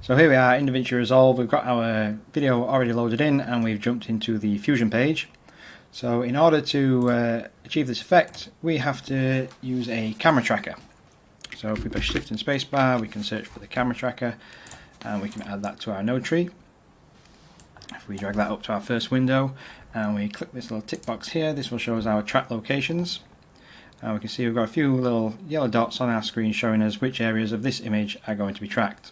So here we are in DaVinci Resolve. We've got our video already loaded in and we've jumped into the Fusion page. So in order to achieve this effect, we have to use a camera tracker. So if we push Shift and Spacebar, we can search for the camera tracker and we can add that to our node tree. If we drag that up to our first window and we click this little tick box here, this will show us our track locations. And we can see we've got a few little yellow dots on our screen showing us which areas of this image are going to be tracked.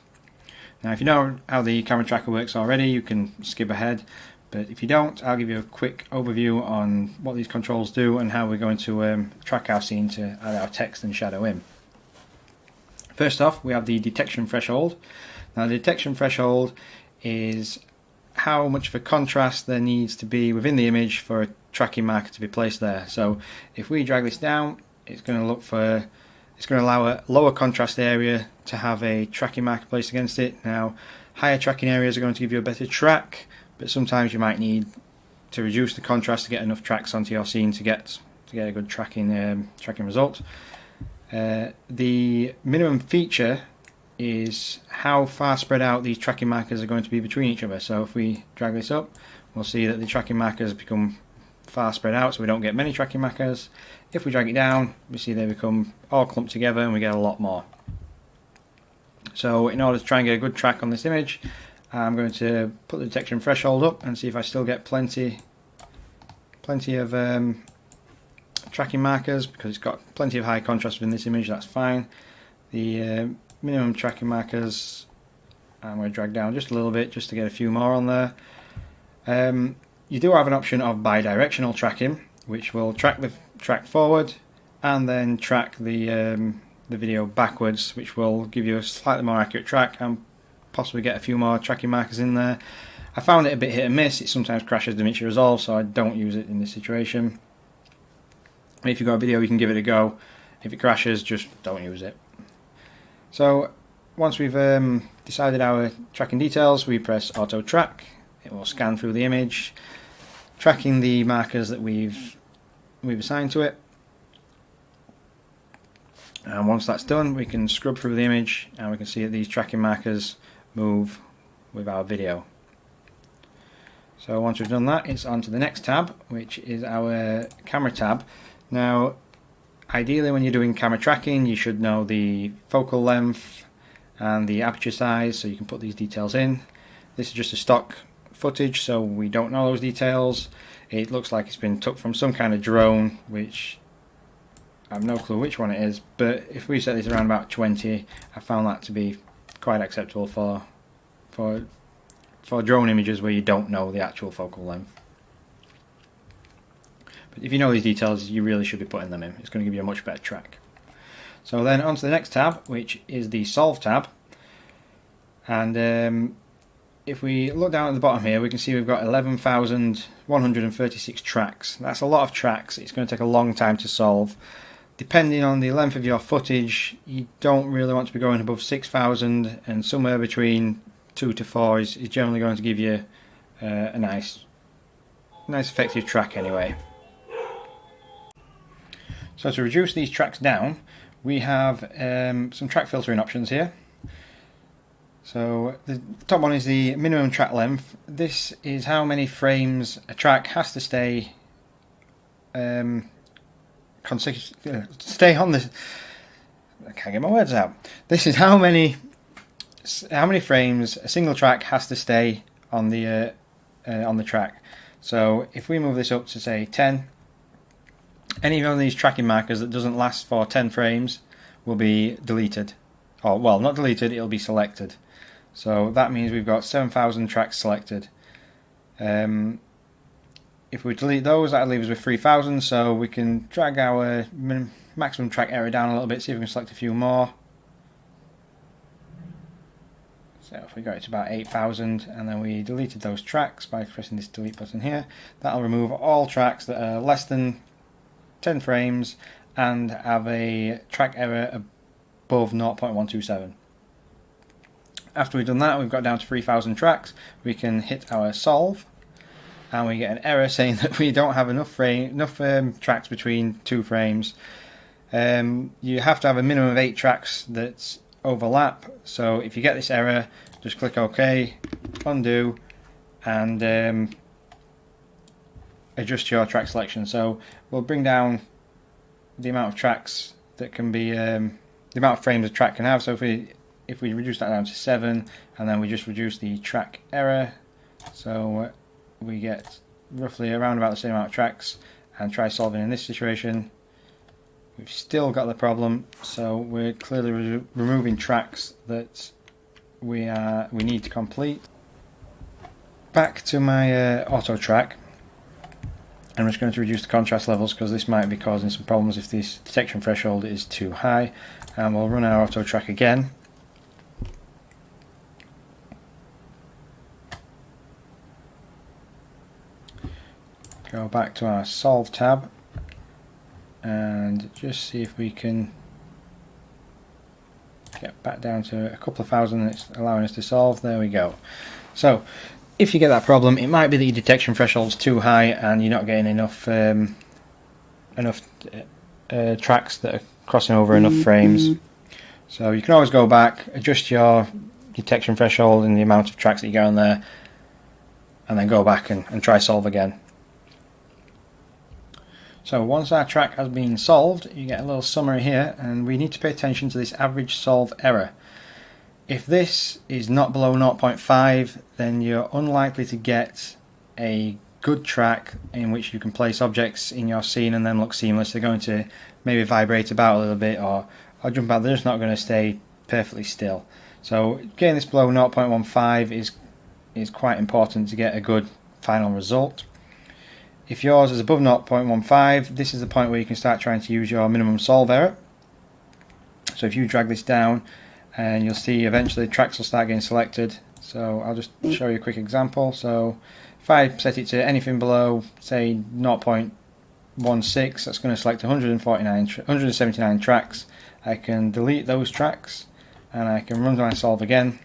Now if you know how the camera tracker works already, you can skip ahead, but if you don't, I'll give you a quick overview on what these controls do and how we're going to track our scene to add our text and shadow in. First off, we have the detection threshold. Now the detection threshold is how much of a contrast there needs to be within the image for a tracking marker to be placed there. So if we drag this down, it's going to allow a lower contrast area to have a tracking marker placed against it. Now, higher tracking areas are going to give you a better track, but sometimes you might need to reduce the contrast to get enough tracks onto your scene to get a good tracking result. The minimum feature is how far spread out these tracking markers are going to be between each other. So if we drag this up, we'll see that the tracking markers become far spread out, so we don't get many tracking markers. If we drag it down, we see they become all clumped together and we get a lot more. So in order to try and get a good track on this image, I'm going to put the detection threshold up and see if I still get plenty of tracking markers, because it's got plenty of high contrast within this image. That's fine. The minimum tracking markers, I'm going to drag down just a little bit just to get a few more on there. You do have an option of bidirectional tracking, which will track the track forward and then track the video backwards, which will give you a slightly more accurate track and possibly get a few more tracking markers in there. I found it a bit hit and miss. It sometimes crashes DaVinci Resolve, so I don't use it in this situation. If you've got a video, you can give it a go. If it crashes, just don't use it. So once we've decided our tracking details, we press Auto Track. It will scan through the image, tracking the markers that we've assigned to it. And once that's done, we can scrub through the image and we can see that these tracking markers move with our video. So once we've done that, it's on to the next tab, which is our camera tab. Now, ideally when you're doing camera tracking, you should know the focal length and the aperture size, so you can put these details in. This is just a stock footage, so we don't know those details. It looks like it's been took from some kind of drone, which I have no clue which one it is, but if we set this around about 20, I found that to be quite acceptable for drone images where you don't know the actual focal length. But if you know these details, you really should be putting them in. It's going to give you a much better track. So then on to the next tab, which is the Solve tab. And if we look down at the bottom here, we can see we've got 11,136 tracks. That's a lot of tracks. It's going to take a long time to solve. Depending on the length of your footage, you don't really want to be going above 6,000, and somewhere between 2 to 4 is generally going to give you a nice effective track anyway. So to reduce these tracks down, we have some track filtering options here. So the top one is the minimum track length. This is how many frames a track has to stay stay on the. I can't get my words out. This is how many frames a single track has to stay on the track. So if we move this up to say 10, any one of these tracking markers that doesn't last for 10 frames will be deleted. Or, well, not deleted, it'll be selected. So that means we've got 7,000 tracks selected. If we delete those, that'll leave us with 3,000, so we can drag our maximum track area down a little bit, see if we can select a few more. So if we go to about 8,000 and then we deleted those tracks by pressing this delete button here, that'll remove all tracks that are less than 10 frames and have a track error above 0.127. After we've done that, we've got down to 3,000 tracks. We can hit our solve and we get an error saying that we don't have enough tracks between 2 frames. You have to have a minimum of 8 tracks that's overlap. So if you get this error, just click OK, undo, and adjust your track selection. So we'll bring down the amount of tracks that can be, the amount of frames a track can have. So if we reduce that down to 7, and then we just reduce the track error, so we get roughly around about the same amount of tracks, and try solving in this situation. We've still got the problem, so we're clearly removing tracks that we need to complete. Back to my auto track. I'm just going to reduce the contrast levels because this might be causing some problems if this detection threshold is too high, and we'll run our auto track again. Go back to our Solve tab and just see if we can get back down to a couple of thousand that's allowing us to solve. There we go. So if you get that problem, it might be that your detection threshold is too high and you're not getting enough tracks that are crossing over enough frames. So you can always go back, adjust your detection threshold and the amount of tracks that you get on there, and then go back and try solve again. So once our track has been solved, you get a little summary here, and we need to pay attention to this average solve error. If this is not below 0.5, then you're unlikely to get a good track in which you can place objects in your scene and then look seamless. They're going to maybe vibrate about a little bit or jump out. They're just not going to stay perfectly still. So getting this below 0.15 is quite important to get a good final result. If yours is above 0.15, this is the point where you can start trying to use your minimum solve error. So if you drag this down, and you'll see eventually tracks will start getting selected. So I'll just show you a quick example. So if I set it to anything below, say 0.16, that's going to select 179 tracks. I can delete those tracks, and I can run my solve again,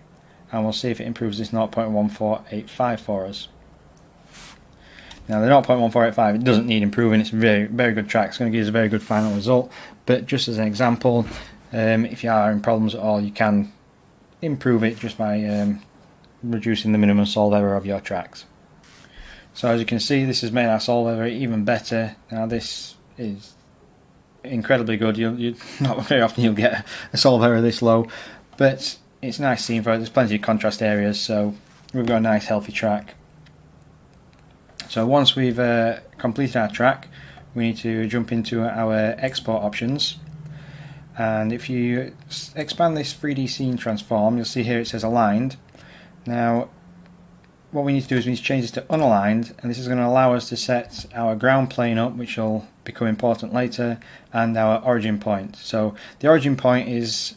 and we'll see if it improves this 0.1485 for us. Now the 0.1485, it doesn't need improving, it's a very, very good track, it's going to give us a very good final result, but just as an example, if you are in problems at all, you can improve it just by reducing the minimum solve error of your tracks. So as you can see, this has made our solve error even better. Now this is incredibly good. You not very often you'll get a solve error this low, but it's a nice scene for it. There's plenty of contrast areas, so we've got a nice healthy track. So once we've completed our track, we need to jump into our export options, and if you expand this 3D scene transform, you'll see here it says aligned. Now what we need to do is we need to change this to unaligned, and this is going to allow us to set our ground plane up, which will become important later, and our origin point. So the origin point is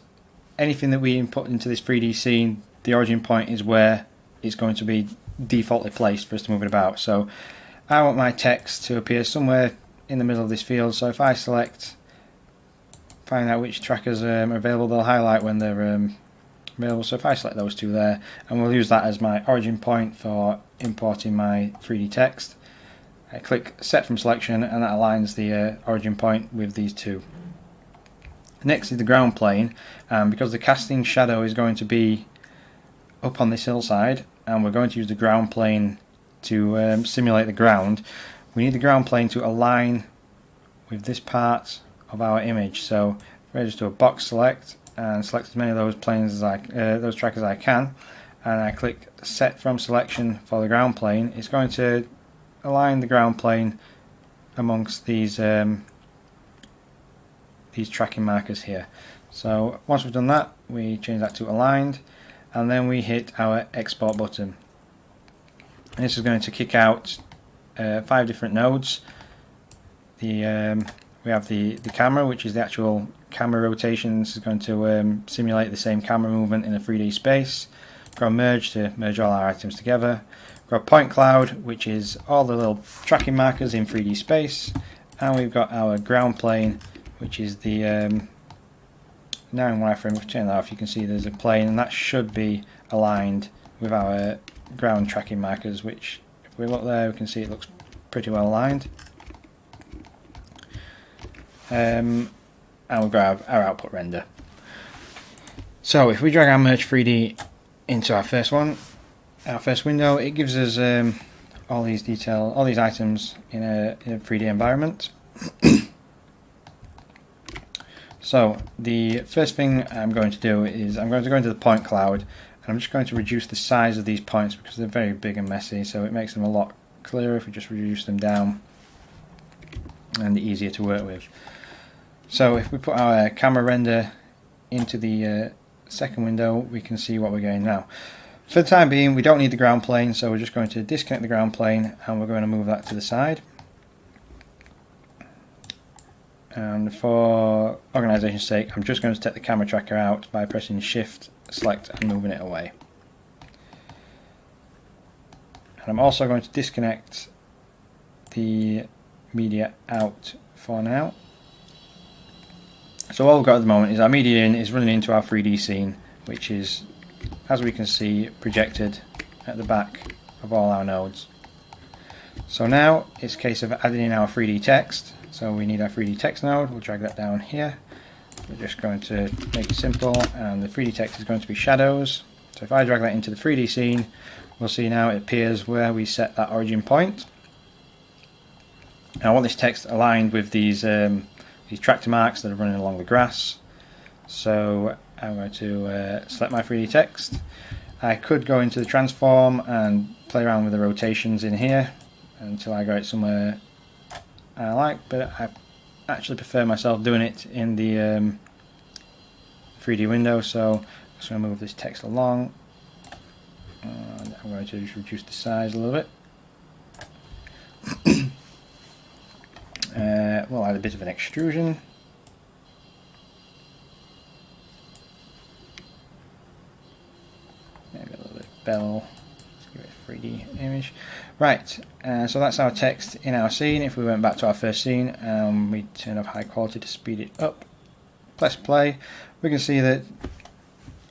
anything that we input into this 3D scene. The origin point is where it's going to be defaultly placed for us to move it about. So I want my text to appear somewhere in the middle of this field, so if I select, find out which trackers are available, they'll highlight when they're available. So if I select those two there, and we'll use that as my origin point for importing my 3D text, I click set from selection, and that aligns the origin point with these two. Next is the ground plane, because the casting shadow is going to be up on this hillside, and we're going to use the ground plane to simulate the ground. We need the ground plane to align with this part of our image. So if I just do a box select and select as many of those planes as those trackers as I can, and I click set from selection for the ground plane, it's going to align the ground plane amongst these tracking markers here. So once we've done that, we change that to aligned, and then we hit our export button. And this is going to kick out 5 different nodes. We have the camera, which is the actual camera rotation. This is going to simulate the same camera movement in a 3D space. We've got merge to merge all our items together. We've got point cloud, which is all the little tracking markers in 3D space. And we've got our ground plane, which is the now in wireframe. If we turn that off, you can see there's a plane, and that should be aligned with our ground tracking markers, which if we look there, we can see it looks pretty well aligned. And we've got our output render. So if we drag our Merge 3D into our first window, it gives us all these items in a 3D environment. So the first thing I'm going to do is I'm going to go into the point cloud, and I'm just going to reduce the size of these points because they're very big and messy, so it makes them a lot clearer if we just reduce them down and easier to work with. So if we put our camera render into the second window, we can see what we're getting now. For the time being, we don't need the ground plane, so we're just going to disconnect the ground plane and we're going to move that to the side. And for organisation's sake, I'm just going to take the camera tracker out by pressing Shift, Select and moving it away. And I'm also going to disconnect the media out for now. So all we've got at the moment is our media in is running into our 3D scene, which is, as we can see, projected at the back of all our nodes. So now it's a case of adding in our 3D text. So we need our 3D text node. We'll drag that down here. We're just going to make it simple, and the 3D text is going to be shadows. So if I drag that into the 3D scene, we'll see now it appears where we set that origin point. Now I want this text aligned with these tractor marks that are running along the grass. So I'm going to select my 3D text. I could go into the transform and play around with the rotations in here until I got it somewhere I like, but I actually prefer myself doing it in the 3D window. So I'm just going to move this text along, and I'm going to just reduce the size a little bit. We'll add a bit of an extrusion. Maybe a little bit of bevel. Let's give it a 3D image. Right, so that's our text in our scene. If we went back to our first scene and we turn off high quality to speed it up, press play, we can see that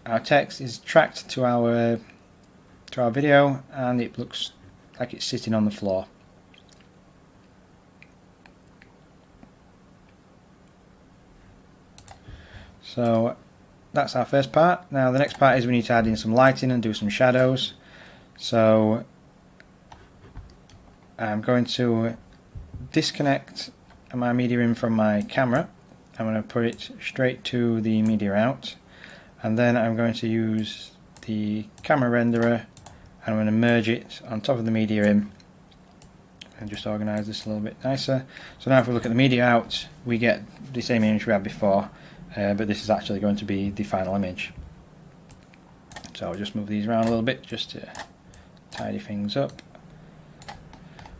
our text is tracked to our video, and it looks like it's sitting on the floor. So that's our first part. Now the next part is we need to add in some lighting and do some shadows. So I'm going to disconnect my media in from my camera. I'm going to put it straight to the media out, and then I'm going to use the camera renderer and I'm going to merge it on top of the media in and just organise this a little bit nicer. So now if we look at the media out, we get the same image we had before, but this is actually going to be the final image. So I'll just move these around a little bit just to tidy things up.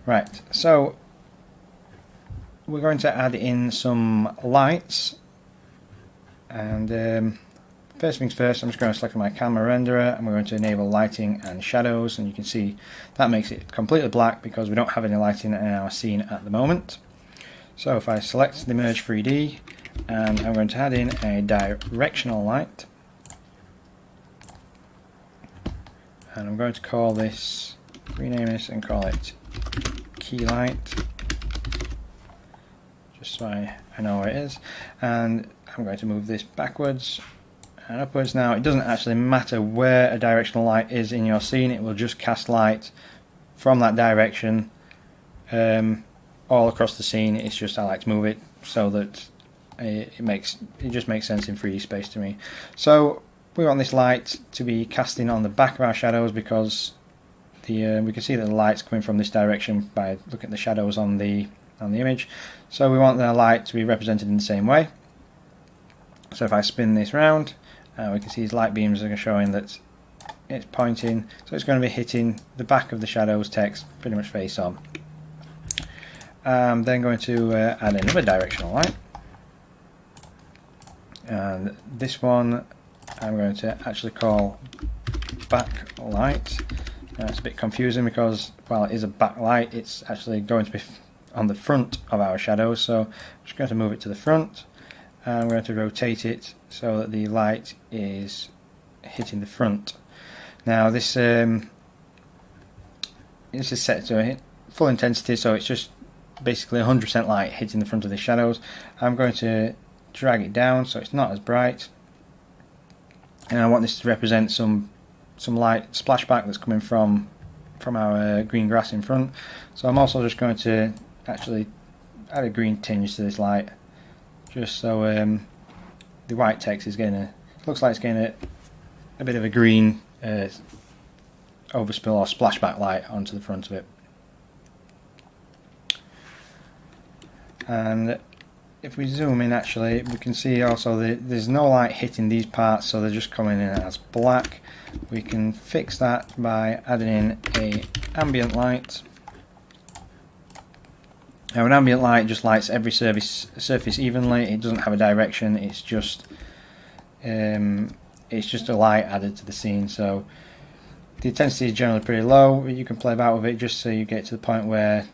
Right, so we're going to add in some lights, and first things first, I'm just going to select my camera renderer and we're going to enable lighting and shadows, and you can see that makes it completely black because we don't have any lighting in our scene at the moment. So if I select the Merge 3D, and I'm going to add in a directional light, and I'm going to call this, rename this and call it Key Light, just so I know where it is. And I'm going to move this backwards and upwards. Now it doesn't actually matter where a directional light is in your scene, it will just cast light from that direction all across the scene. It's just I like to move it so that it just makes sense in 3D space to me. So we want this light to be casting on the back of our shadows because we can see that the light's coming from this direction by looking at the shadows on the image. So we want the light to be represented in the same way. So if I spin this round, we can see these light beams are showing that it's pointing, so it's going to be hitting the back of the shadows text pretty much face on. I'm then going to add another directional light, and this one I'm going to actually call backlight. It's a bit confusing because while it is a backlight, it's actually going to be on the front of our shadows. So I'm just going to move it to the front, and I'm going to rotate it so that the light is hitting the front. Now this is set to full intensity, so it's just basically 100% light hitting the front of the shadows. I'm going to drag it down so it's not as bright, and I want this to represent some light splashback that's coming from our green grass in front. So I'm also just going to actually add a green tinge to this light, just so the white text is getting looks like it's getting a bit of a green overspill or splashback light onto the front of it. And if we zoom in, actually we can see also there's no light hitting these parts, so they're just coming in as black. We can fix that by adding in a ambient light. Now an ambient light just lights every surface evenly. It doesn't have a direction, it's just a light added to the scene. So the intensity is generally pretty low. You can play about with it just so you get to the point where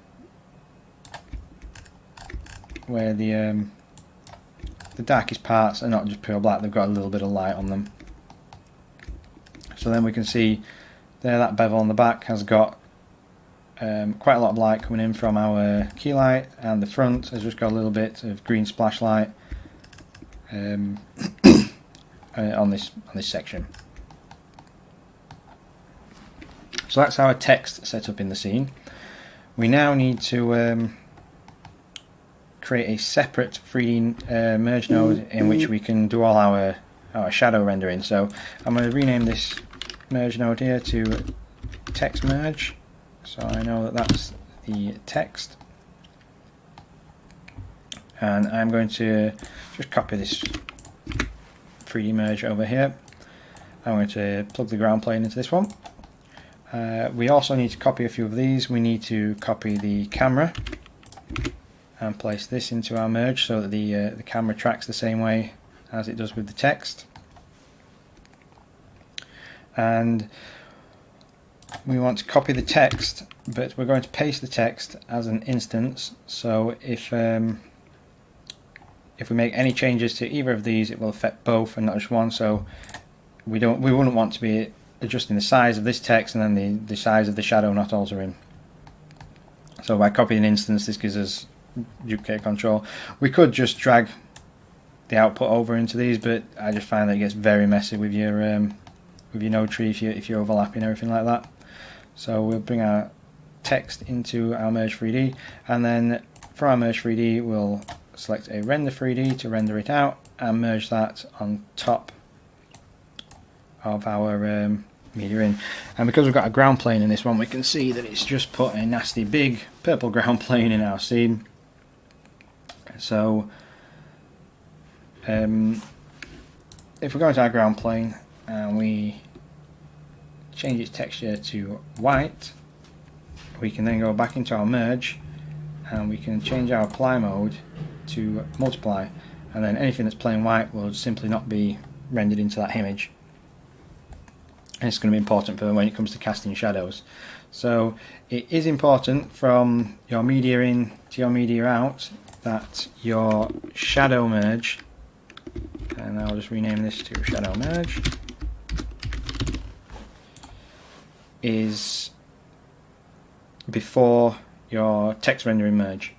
the darkest parts are not just pure black, they've got a little bit of light on them. So then we can see there that bevel on the back has got quite a lot of light coming in from our key light, and the front has just got a little bit of green splash light on this section. So that's our text set up in the scene. We now need to create a separate 3D merge node in which we can do all our shadow rendering. So I'm going to rename this merge node here to text merge, so I know that that's the text, and I'm going to just copy this 3D merge over here. I'm going to plug the ground plane into this one. We also need to copy a few of these. We need to copy the camera and place this into our merge so that the camera tracks the same way as it does with the text. And we want to copy the text, but we're going to paste the text as an instance. So if we make any changes to either of these, it will affect both and not just one. So we wouldn't want to be adjusting the size of this text and then the size of the shadow not altering. So by copying an instance, this gives us duplicate control. We could just drag the output over into these, but I just find that it gets very messy with your node tree if you're overlapping everything like that. So we'll bring our text into our merge 3D, and then for our merge 3D we'll select a render 3D to render it out and merge that on top of our media in. And because we've got a ground plane in this one, we can see that it's just put a nasty big purple ground plane in our scene. So if we go into our ground plane and we change its texture to white, we can then go back into our merge and we can change our apply mode to multiply, and then anything that's plain white will simply not be rendered into that image. And it's going to be important for when it comes to casting shadows. So it is important from your media in to your media out that your shadow merge, and I'll just rename this to shadow merge, is before your text rendering merge.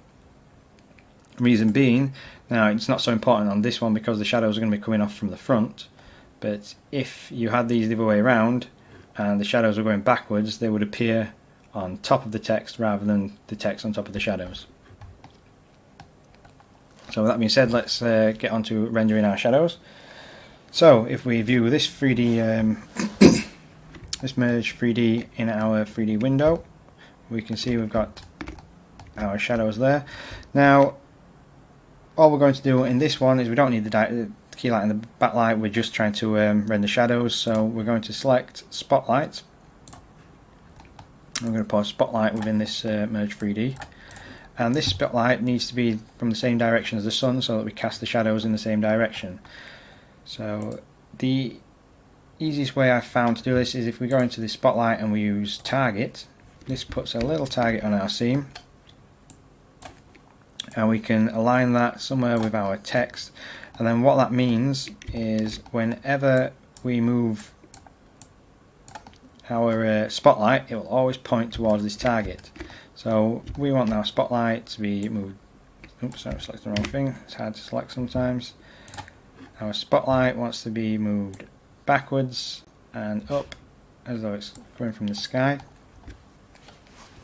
Reason being, now it's not so important on this one because the shadows are going to be coming off from the front, but if you had these the other way around and the shadows were going backwards, they would appear on top of the text rather than the text on top of the shadows. So with that being said, let's get on to rendering our shadows. So if we view this 3D this merge 3D in our 3D window, we can see we've got our shadows there. Now all we're going to do in this one is we don't need the key light and the backlight, we're just trying to render shadows. So we're going to select spotlight. I'm going to put a spotlight within this merge 3D, and this spotlight needs to be from the same direction as the sun so that we cast the shadows in the same direction. So the easiest way I've found to do this is if we go into the spotlight and we use target. This puts a little target on our scene, and we can align that somewhere with our text, and then what that means is whenever we move our spotlight, it will always point towards this target. So we want our spotlight to be moved. Oops, sorry, I selected the wrong thing. It's hard to select sometimes. Our spotlight wants to be moved backwards and up as though it's coming from the sky.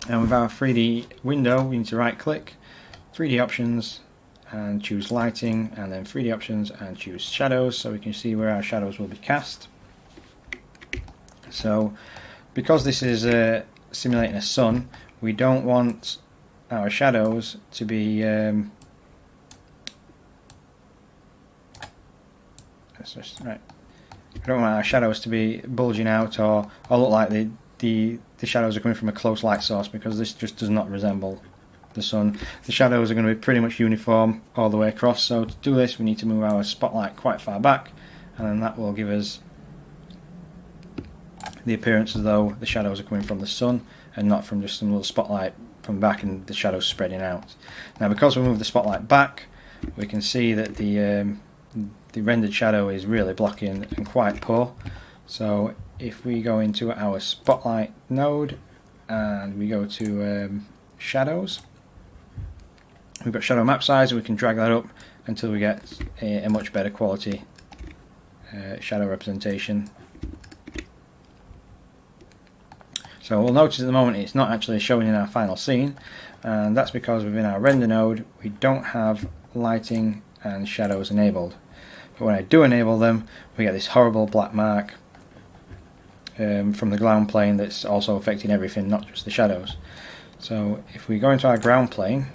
And with our 3D window, we need to right click, 3D options, and choose lighting, and then 3D options and choose shadows, so we can see where our shadows will be cast. So because this is simulating a sun, we don't want our shadows to be right. We don't want our shadows to be bulging out or look like the shadows are coming from a close light source, because this just does not resemble the sun. The shadows are going to be pretty much uniform all the way across, so to do this we need to move our spotlight quite far back, and then that will give us the appearance as though the shadows are coming from the sun and not from just some little spotlight from back and the shadows spreading out. Now because we move the spotlight back, we can see that the rendered shadow is really blocky and quite poor. So if we go into our spotlight node and we go to shadows, we've got shadow map size, and we can drag that up until we get a much better quality shadow representation. So we'll notice at the moment it's not actually showing in our final scene, and that's because within our render node we don't have lighting and shadows enabled. But when I do enable them, we get this horrible black mark from the ground plane that's also affecting everything, not just the shadows. So if we go into our ground plane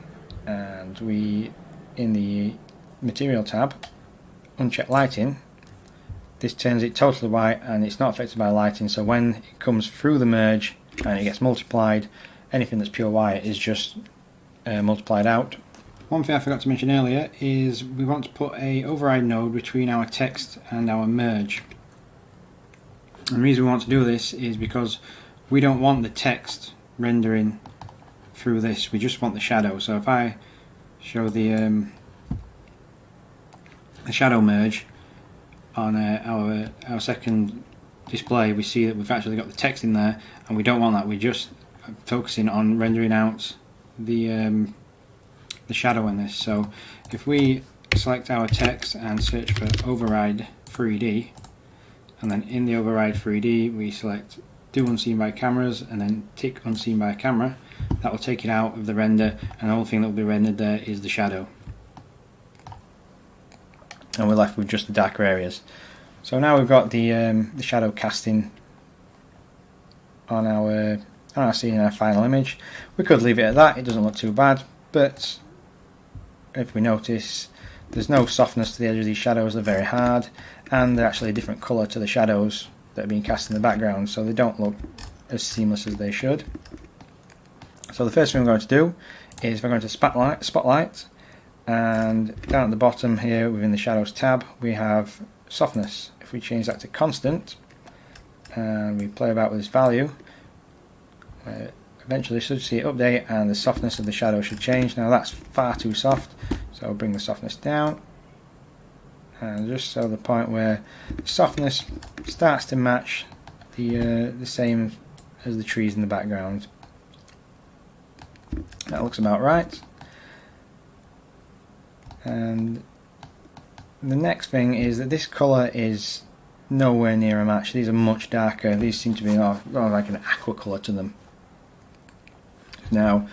and we, in the material tab, uncheck lighting, this turns it totally white and it's not affected by lighting, so when it comes through the merge and it gets multiplied, anything that's pure white is just multiplied out. One thing I forgot to mention earlier is we want to put a override node between our text and our merge. And the reason we want to do this is because we don't want the text rendering through this, we just want the shadow. So if I show the shadow merge on our second display, we see that we've actually got the text in there, and we don't want that. We're just focusing on rendering out the shadow in this. So if we select our text and search for override 3D, and then in the override 3D we select do unseen by cameras and then tick unseen by camera, that will take it out of the render, and the only thing that will be rendered there is the shadow, and we're left with just the darker areas. So now we've got the shadow casting on our scene in our final image. We could leave it at that, it doesn't look too bad, but if we notice, there's no softness to the edge of these shadows, they're very hard, and they're actually a different colour to the shadows that are being cast in the background, so they don't look as seamless as they should. So the first thing we're going to do is we're going to spotlight, and down at the bottom here within the shadows tab we have softness. If we change that to constant and we play about with this value, eventually should see it update and the softness of the shadow should change. Now that's far too soft, so I'll bring the softness down, and just so the point where the softness starts to match the same as the trees in the background. That looks about right. And the next thing is that this colour is nowhere near a match. These are much darker. These seem to be more like an aqua colour to them. Now,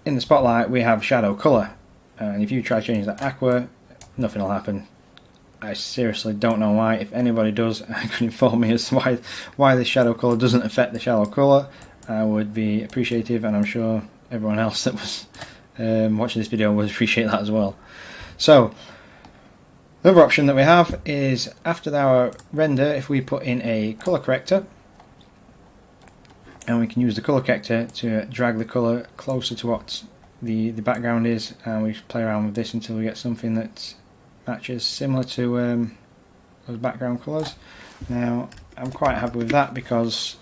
in the spotlight we have shadow colour, and if you try to change that aqua, nothing will happen. I seriously don't know why. If anybody does, I could inform me as to why this shadow colour doesn't affect the shadow colour. I would be appreciative, and I'm sure everyone else that was watching this video would appreciate that as well. So, the other option that we have is after our render, if we put in a colour corrector, and we can use the colour corrector to drag the colour closer to what the background is, and we play around with this until we get something that matches similar to those background colours. Now I'm quite happy with that, because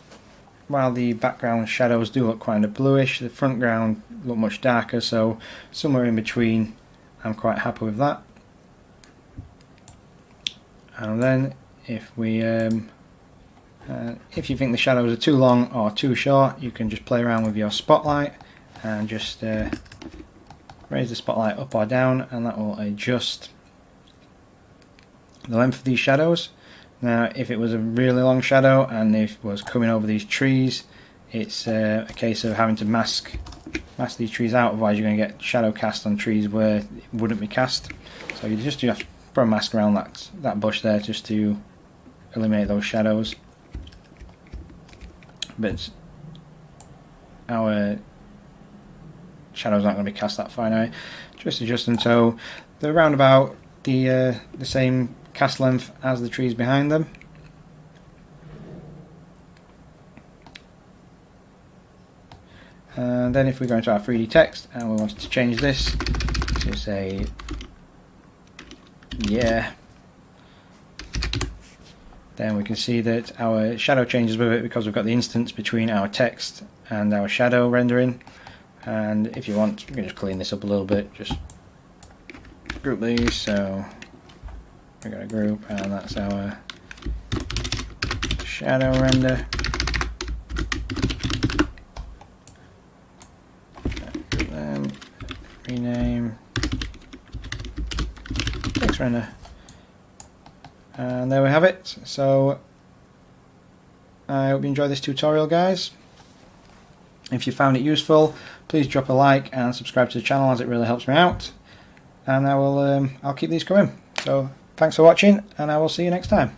while the background shadows do look kind of bluish, the front ground look much darker, so somewhere in between I'm quite happy with that. And then if we if you think the shadows are too long or too short, you can just play around with your spotlight and just raise the spotlight up or down, and that will adjust the length of these shadows. Now if it was a really long shadow and if it was coming over these trees, it's a case of having to mask these trees out, otherwise you're going to get shadow cast on trees where it wouldn't be cast. So you have to put a mask around that bush there just to eliminate those shadows. But our shadows aren't going to be cast that far anyway. Just adjust them so they're around about the same cast length as the trees behind them. And then if we go into our 3D text and we wanted to change this to say yeah, then we can see that our shadow changes with it because we've got the instance between our text and our shadow rendering. And if you want, you can just clean this up a little bit, just group these. So we're going to group, and that's our shadow render. Group them, rename, text render. And there we have it. So I hope you enjoyed this tutorial, guys. If you found it useful, please drop a like and subscribe to the channel, as it really helps me out. And I'll keep these coming. So thanks for watching, and I will see you next time.